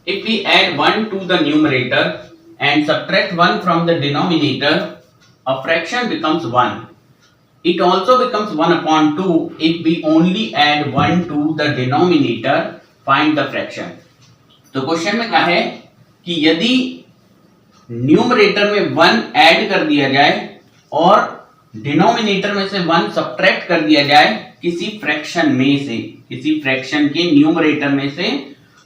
If we add 1 to the numerator and subtract 1 from the denominator, a fraction becomes 1. It also becomes 1 upon 2 if we only add 1 to the denominator. Find the fraction. तो question में कहा है कि यदि numerator में 1 add कर दिया जाए और डिनोमिनेटर में से 1 सब्ट्रैक्ट कर दिया जाए किसी फ्रैक्शन में से, किसी फ्रैक्शन के न्यूमरेटर में से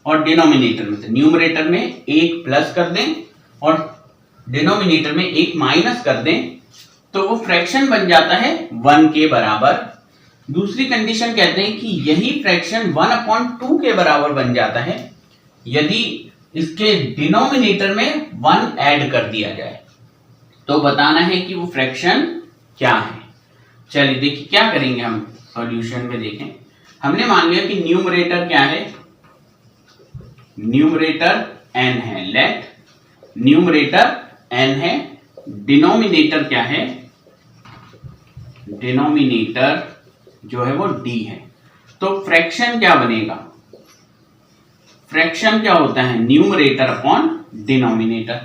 और डिनोमिनेटर में से, न्यूमरेटर में 1 प्लस कर दें और डिनोमिनेटर में 1 माइनस कर दें, तो वो फ्रैक्शन बन जाता है 1 के बराबर। दूसरी कंडीशन कहते हैं कि यही फ्रैक्शन 1/2 के बराबर बन जाता है यदि इसके डिनोमिनेटर में 1 ऐड कर दिया जाए। तो बताना है कि वो फ्रैक्शन क्या है। चलिए देखिए क्या करेंगे हम सॉल्यूशन में। देखें, हमने मान लिया कि न्यूमरेटर क्या है, न्यूमरेटर n है। लेट न्यूमरेटर n है, डिनोमिनेटर क्या है, डिनोमिनेटर जो है वो d है। तो फ्रैक्शन क्या बनेगा, फ्रैक्शन क्या होता है, न्यूमरेटर अपॉन डिनोमिनेटर।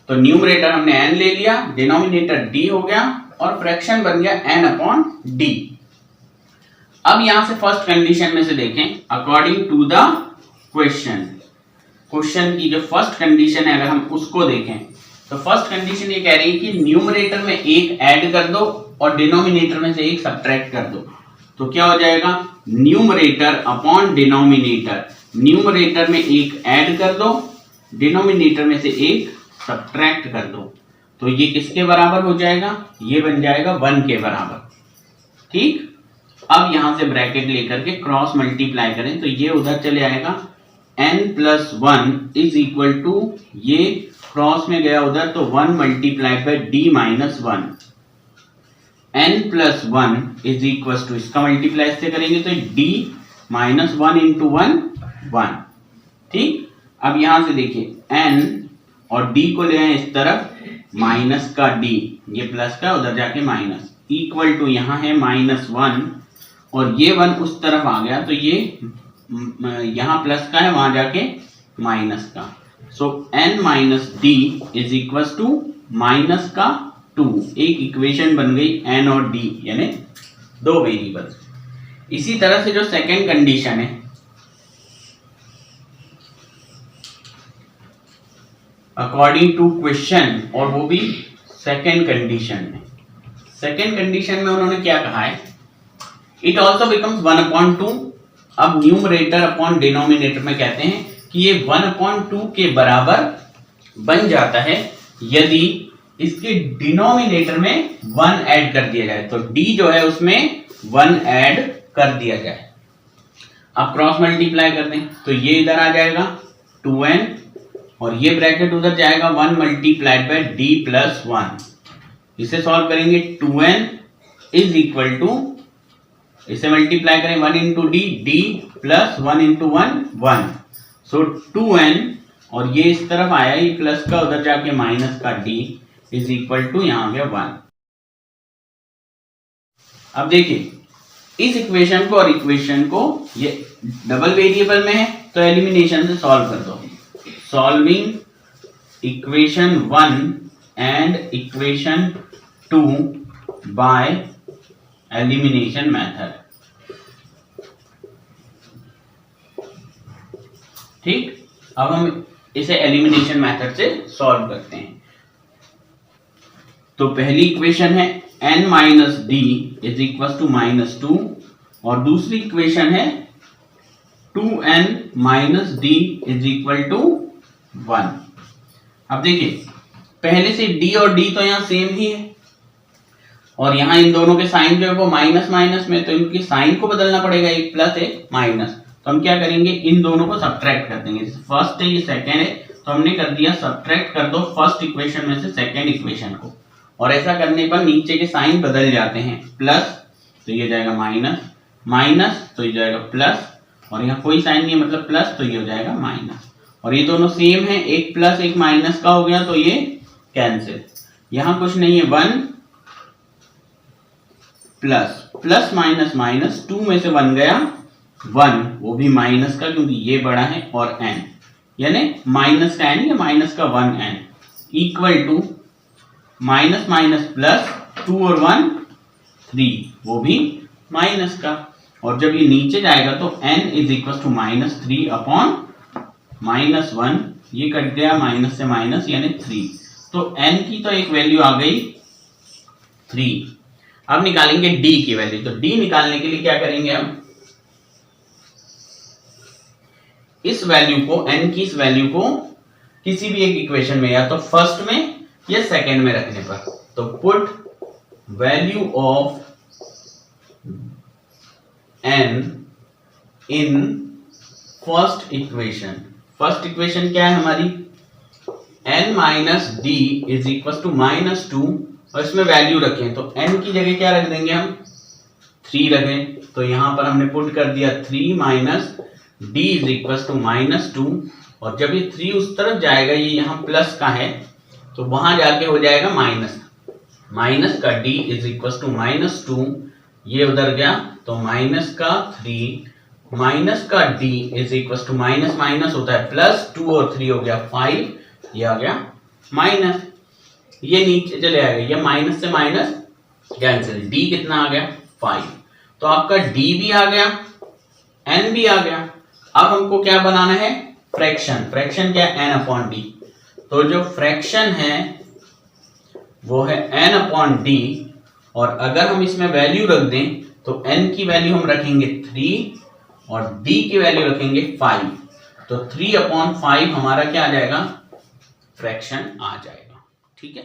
तो न्यूमरेटर हमने n ले लिया, डिनोमिनेटर d हो गया और फ्रैक्शन बन गया n अपॉन d। अब यहां से फर्स्ट कंडीशन में से देखें, according to the question, question की जो फर्स्ट कंडीशन है अगर हम उसको देखें तो फर्स्ट कंडीशन ये कह रही है कि न्यूमरेटर में 1 ऐड कर दो और डिनोमिनेटर में से 1 सब्ट्रैक्ट कर दो। तो क्या हो जाएगा, न्यूमरेटर अपॉन डिनोमिनेटर, न्यूमरेटर में 1 ऐड कर दो, डिनोमिनेटर में से 1 सब्ट्रैक्ट कर दो। तो ये किसके बराबर हो जाएगा, ये बन जाएगा 1 के बराबर। ठीक, अब यहां से ब्रैकेट लेकर के क्रॉस मल्टीप्लाई करें तो ये उधर चले आएगा, n+1 इज इक्वल टू, ये क्रॉस में गया उधर तो 1 multiply by d-1, n+1 is equal to, इसका मल्टीप्लाई से करेंगे तो d-1 इंटू 1 1। ठीक, अब यहां से देखिए n और d को ले आए इस तरफ, माइनस का d, ये प्लस का उधर जाके माइनस, इक्वल टू यहां है -1 और ये 1 उस तरफ आ गया तो ये यहां प्लस का है वहां जाके माइनस का। So n minus d is equal to minus का 2। एक इक्वेशन बन गई n और d, यानी 2 वेरिएबल्स। इसी तरह से जो सेकेंड कंडीशन है, अकॉर्डिंग टू क्वेश्चन, और वो भी सेकेंड कंडीशन में, सेकेंड कंडीशन में उन्होंने क्या कहा है, इट ऑल्सो बिकम्स 1/2। अब न्यूमरेटर अपॉन डिनोमिनेटर में कहते हैं कि ये 1/2 के बराबर बन जाता है यदि इसके डिनोमिनेटर में 1 ऐड कर दिया जाए। तो d जो है उसमें 1 ऐड कर दिया जाए। अब क्रॉस मल्टीप्लाई कर दें तो ये इधर आ जाएगा 2n और ये ब्रैकेट उधर जाएगा 1 मल्टीप्लाइड बाय d+1। इसे सॉल्व करेंगे, 2n इज इक्वल टू, इसे मल्टीप्लाई करें 1 इंटू डी, d+1 इंटू 1 1। सो 2n और ये इस तरफ आया, ये प्लस का उधर जाके माइनस का d इज इक्वल टू यहां आ गया 1। अब देखिए इस इक्वेशन को और इक्वेशन को, ये डबल वेरिएबल में है तो एलिमिनेशन से सॉल्व कर दो। Solving equation 1 and equation 2 by elimination method. ठीक, अब हम इसे एलिमिनेशन मेथड से सॉल्व करते हैं। तो पहली इक्वेशन है n minus d is equal to -2 और दूसरी इक्वेशन है 2n minus d is equal to 1। अब देखिए पहले से d और d तो यहां सेम ही है और यहाँ इन दोनों के साइन जो है वो माइनस माइनस में, तो इनकी साइन को बदलना पड़ेगा, एक प्लस एक माइनस। तो हम क्या करेंगे, इन दोनों को सब्ट्रैक्ट कर देंगे। फर्स्ट है ये सेकंड है तो हमने कर दिया सब्ट्रैक्ट कर दो फर्स्ट इक्वेशन में से सेकंड इक्वेशन को, और ऐसा करने पर नीचे के साइन बदल जाते हैं, प्लस तो ये जाएगा माइनस, माइनस तो ये जाएगा प्लस, और यहाँ कोई साइन नहीं है मतलब प्लस, तो ये हो जाएगा माइनस। और ये दोनों सेम है, एक प्लस एक माइनस का हो गया तो ये कैंसिल। यहाँ कुछ नहीं है, 1 प्लस प्लस माइनस माइनस, 2 में से 1 गया 1, वो भी माइनस का क्योंकि ये बड़ा है, और n यानी माइनस का n या माइनस का 1n equal to minus minus plus 2 और 1 3, वो भी माइनस का। और जब ये नीचे जाएगा तो n is equal to minus 3 upon minus 1, ये कट गया माइनस से माइनस यानी 3, तो n की तो एक वैल्यू आ गई 3। अब निकालेंगे d की वैल्यू, तो d निकालने के लिए क्या करेंगे हम, इस वैल्यू को n की इस वैल्यू को किसी भी एक इक्वेशन में या तो फर्स्ट में या सेकंड में रखने पर, तो put value of n in first equation. First equation क्या है हमारी, n minus d is equal to minus 2, और इसमें वैल्यू रखें तो n की जगह क्या रख देंगे हम 3 रखें, तो यहां पर हमने पुट कर दिया 3 minus d is equal to minus 2, और जब ये 3 उस तरफ जाएगा, ये यहाँ प्लस का है तो वहां जाके हो जाएगा माइनस, माइनस का d is equal to minus 2, ये उधर गया तो माइनस का 3 माइनस का d is equal to minus minus होता है प्लस 2 और 3 हो गया 5, ये आ गया माइनस, ये नीचे चले आएगा, ये माइनस से माइनस कैंसिल, d कितना आ गया 5, तो आपका d भी आ गया n भी आ गया। अब हमको क्या बनाना है, फ्रैक्शन। फ्रैक्शन क्या है, n अपॉन डी, तो जो फ्रैक्शन है वो है n अपॉन डी, और अगर हम इसमें वैल्यू रख दें तो n की वैल्यू हम रखेंगे 3 और d की वैल्यू रखेंगे 5, तो 3 अपॉन 5 हमारा क्या आ जाएगा, फ्रैक्शन आ जाएगा। ठीक है।